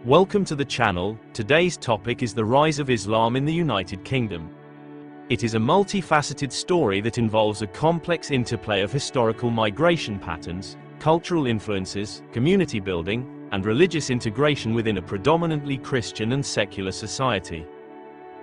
Welcome to the channel. Today's topic is the rise of Islam in the United Kingdom. It is a multifaceted story that involves a complex interplay of historical migration patterns, cultural influences, community building, and religious integration within a predominantly Christian and secular society.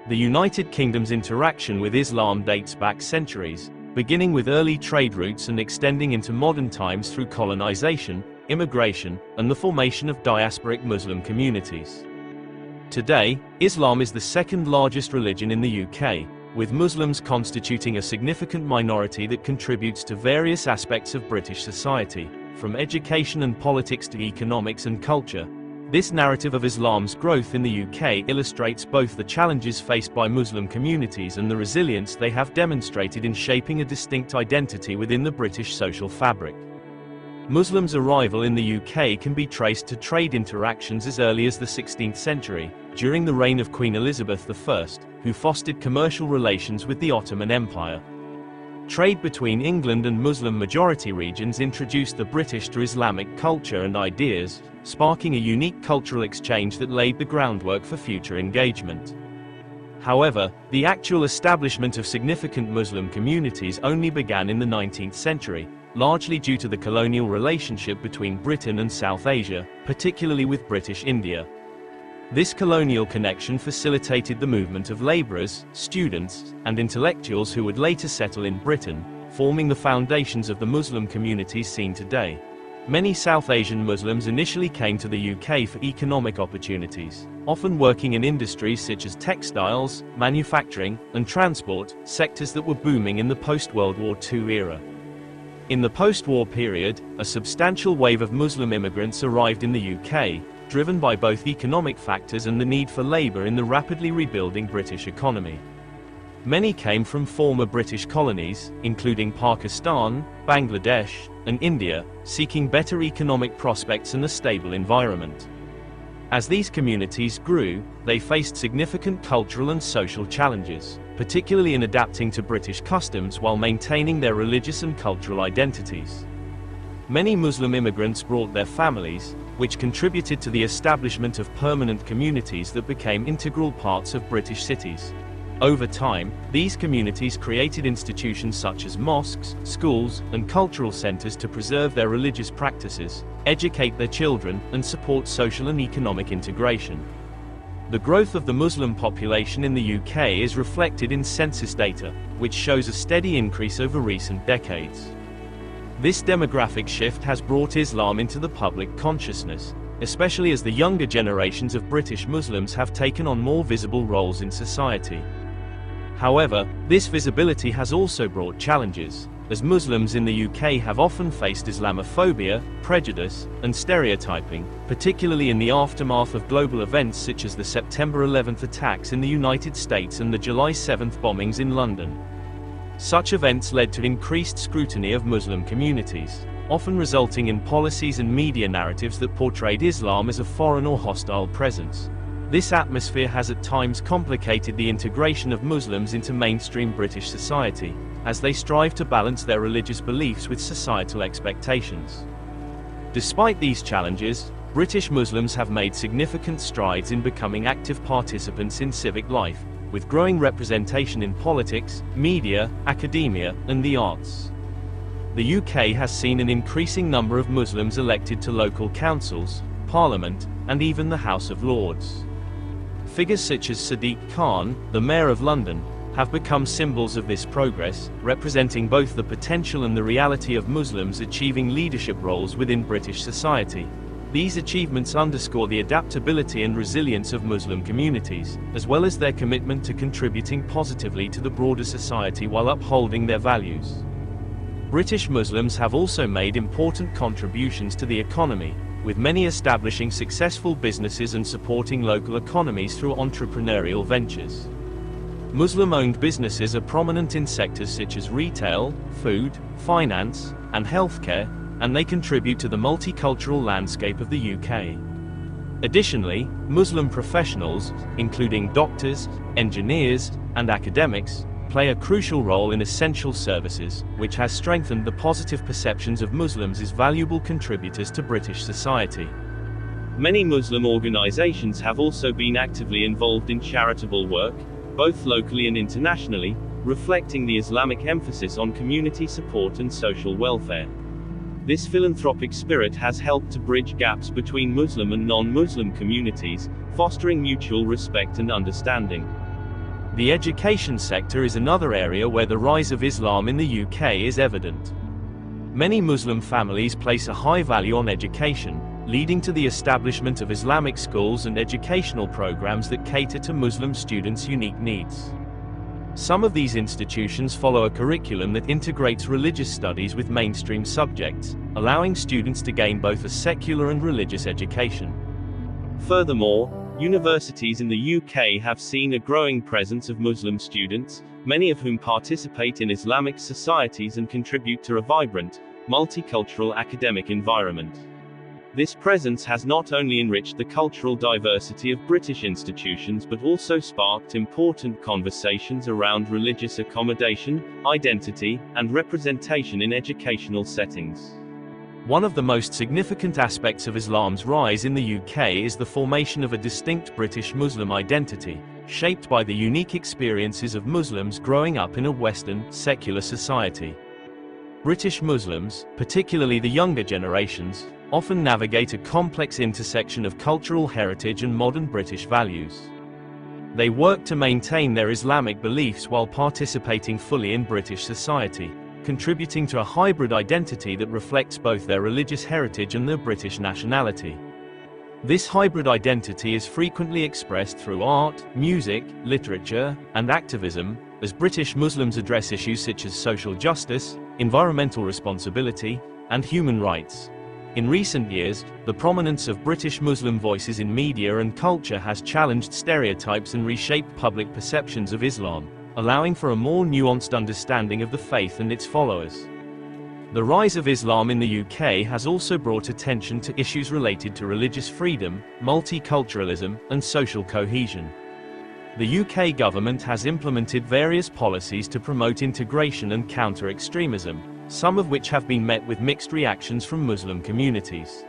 The United Kingdom's interaction with Islam dates back centuries, beginning with early trade routes and extending into modern times through colonization, immigration, and the formation of diasporic Muslim communities. Today, Islam is the second largest religion in the UK, with Muslims constituting a significant minority that contributes to various aspects of British society, from education and politics to economics and culture. This narrative of Islam's growth in the UK illustrates both the challenges faced by Muslim communities and the resilience they have demonstrated in shaping a distinct identity within the British social fabric. Muslims' arrival in the UK can be traced to trade interactions as early as the 16th century, during the reign of Queen Elizabeth I, who fostered commercial relations with the Ottoman Empire. Trade between England and Muslim-majority regions introduced the British to Islamic culture and ideas, sparking a unique cultural exchange that laid the groundwork for future engagement. However, the actual establishment of significant Muslim communities only began in the 19th century, largely due to the colonial relationship between Britain and South Asia, particularly with British India. This colonial connection facilitated the movement of labourers, students, and intellectuals who would later settle in Britain, forming the foundations of the Muslim communities seen today. Many South Asian Muslims initially came to the UK for economic opportunities, often working in industries such as textiles, manufacturing, and transport, sectors that were booming in the post-World War II era. In the post-war period, a substantial wave of Muslim immigrants arrived in the UK, driven by both economic factors and the need for labour in the rapidly rebuilding British economy. Many came from former British colonies, including Pakistan, Bangladesh, and India, seeking better economic prospects and a stable environment. As these communities grew, they faced significant cultural and social challenges, particularly in adapting to British customs while maintaining their religious and cultural identities. Many Muslim immigrants brought their families, which contributed to the establishment of permanent communities that became integral parts of British cities. Over time, these communities created institutions such as mosques, schools, and cultural centres to preserve their religious practices, educate their children, and support social and economic integration. The growth of the Muslim population in the UK is reflected in census data, which shows a steady increase over recent decades. This demographic shift has brought Islam into the public consciousness, especially as the younger generations of British Muslims have taken on more visible roles in society. However, this visibility has also brought challenges, as Muslims in the UK have often faced Islamophobia, prejudice, and stereotyping, particularly in the aftermath of global events such as the September 11th attacks in the United States and the July 7th bombings in London. Such events led to increased scrutiny of Muslim communities, often resulting in policies and media narratives that portrayed Islam as a foreign or hostile presence. This atmosphere has at times complicated the integration of Muslims into mainstream British society, as they strive to balance their religious beliefs with societal expectations. Despite these challenges, British Muslims have made significant strides in becoming active participants in civic life, with growing representation in politics, media, academia, and the arts. The UK has seen an increasing number of Muslims elected to local councils, parliament, and even the House of Lords. Figures such as Sadiq Khan, the Mayor of London, have become symbols of this progress, representing both the potential and the reality of Muslims achieving leadership roles within British society. These achievements underscore the adaptability and resilience of Muslim communities, as well as their commitment to contributing positively to the broader society while upholding their values. British Muslims have also made important contributions to the economy, with many establishing successful businesses and supporting local economies through entrepreneurial ventures. Muslim-owned businesses are prominent in sectors such as retail, food, finance, and healthcare, and they contribute to the multicultural landscape of the UK. Additionally, Muslim professionals, including doctors, engineers, and academics, play a crucial role in essential services, which has strengthened the positive perceptions of Muslims as valuable contributors to British society. Many Muslim organizations have also been actively involved in charitable work, both locally and internationally, reflecting the Islamic emphasis on community support and social welfare. This philanthropic spirit has helped to bridge gaps between Muslim and non-Muslim communities, fostering mutual respect and understanding. The education sector is another area where the rise of Islam in the UK is evident. Many Muslim families place a high value on education, leading to the establishment of Islamic schools and educational programs that cater to Muslim students' unique needs. Some of these institutions follow a curriculum that integrates religious studies with mainstream subjects, allowing students to gain both a secular and religious education. Furthermore, universities in the UK have seen a growing presence of Muslim students, many of whom participate in Islamic societies and contribute to a vibrant, multicultural academic environment. This presence has not only enriched the cultural diversity of British institutions but also sparked important conversations around religious accommodation, identity, and representation in educational settings. One of the most significant aspects of Islam's rise in the UK is the formation of a distinct British Muslim identity, shaped by the unique experiences of Muslims growing up in a Western, secular society. British Muslims, particularly the younger generations, often navigate a complex intersection of cultural heritage and modern British values. They work to maintain their Islamic beliefs while participating fully in British society, contributing to a hybrid identity that reflects both their religious heritage and their British nationality. This hybrid identity is frequently expressed through art, music, literature, and activism, as British Muslims address issues such as social justice, environmental responsibility, and human rights. In recent years, the prominence of British Muslim voices in media and culture has challenged stereotypes and reshaped public perceptions of Islam, allowing for a more nuanced understanding of the faith and its followers. The rise of Islam in the UK has also brought attention to issues related to religious freedom, multiculturalism, and social cohesion. The UK government has implemented various policies to promote integration and counter extremism, some of which have been met with mixed reactions from Muslim communities.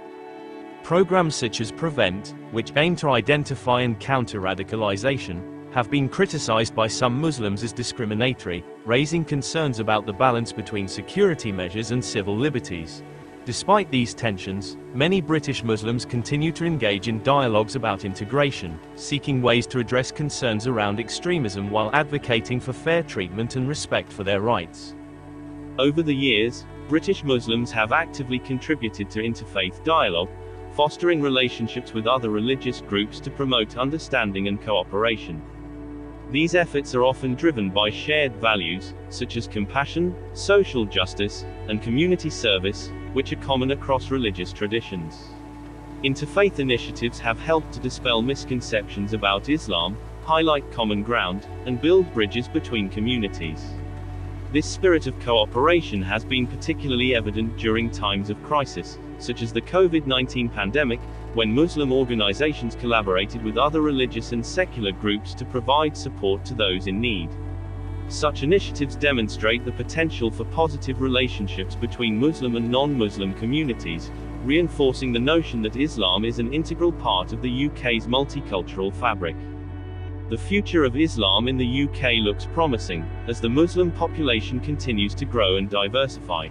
Programs such as Prevent, which aim to identify and counter radicalization, have been criticized by some Muslims as discriminatory, raising concerns about the balance between security measures and civil liberties. Despite these tensions, many British Muslims continue to engage in dialogues about integration, seeking ways to address concerns around extremism while advocating for fair treatment and respect for their rights. Over the years, British Muslims have actively contributed to interfaith dialogue, fostering relationships with other religious groups to promote understanding and cooperation. These efforts are often driven by shared values, such as compassion, social justice, and community service, which are common across religious traditions. Interfaith initiatives have helped to dispel misconceptions about Islam, highlight common ground, and build bridges between communities. This spirit of cooperation has been particularly evident during times of crisis, such as the COVID-19 pandemic, when Muslim organizations collaborated with other religious and secular groups to provide support to those in need. Such initiatives demonstrate the potential for positive relationships between Muslim and non-Muslim communities, reinforcing the notion that Islam is an integral part of the UK's multicultural fabric. The future of Islam in the UK looks promising, as the Muslim population continues to grow and diversify.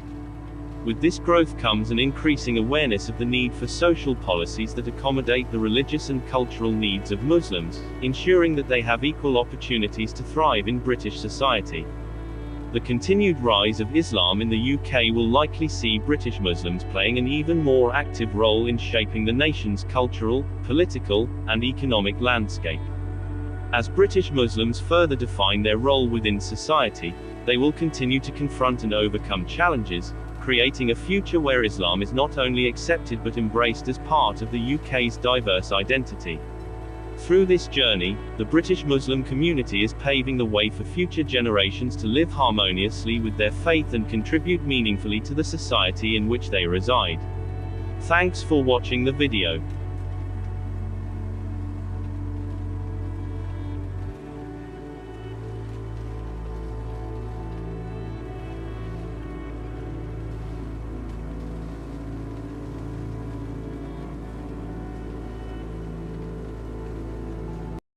With this growth comes an increasing awareness of the need for social policies that accommodate the religious and cultural needs of Muslims, ensuring that they have equal opportunities to thrive in British society. The continued rise of Islam in the UK will likely see British Muslims playing an even more active role in shaping the nation's cultural, political, and economic landscape. As British Muslims further define their role within society, they will continue to confront and overcome challenges, creating a future where Islam is not only accepted but embraced as part of the UK's diverse identity. Through this journey, the British Muslim community is paving the way for future generations to live harmoniously with their faith and contribute meaningfully to the society in which they reside. Thanks for watching the video.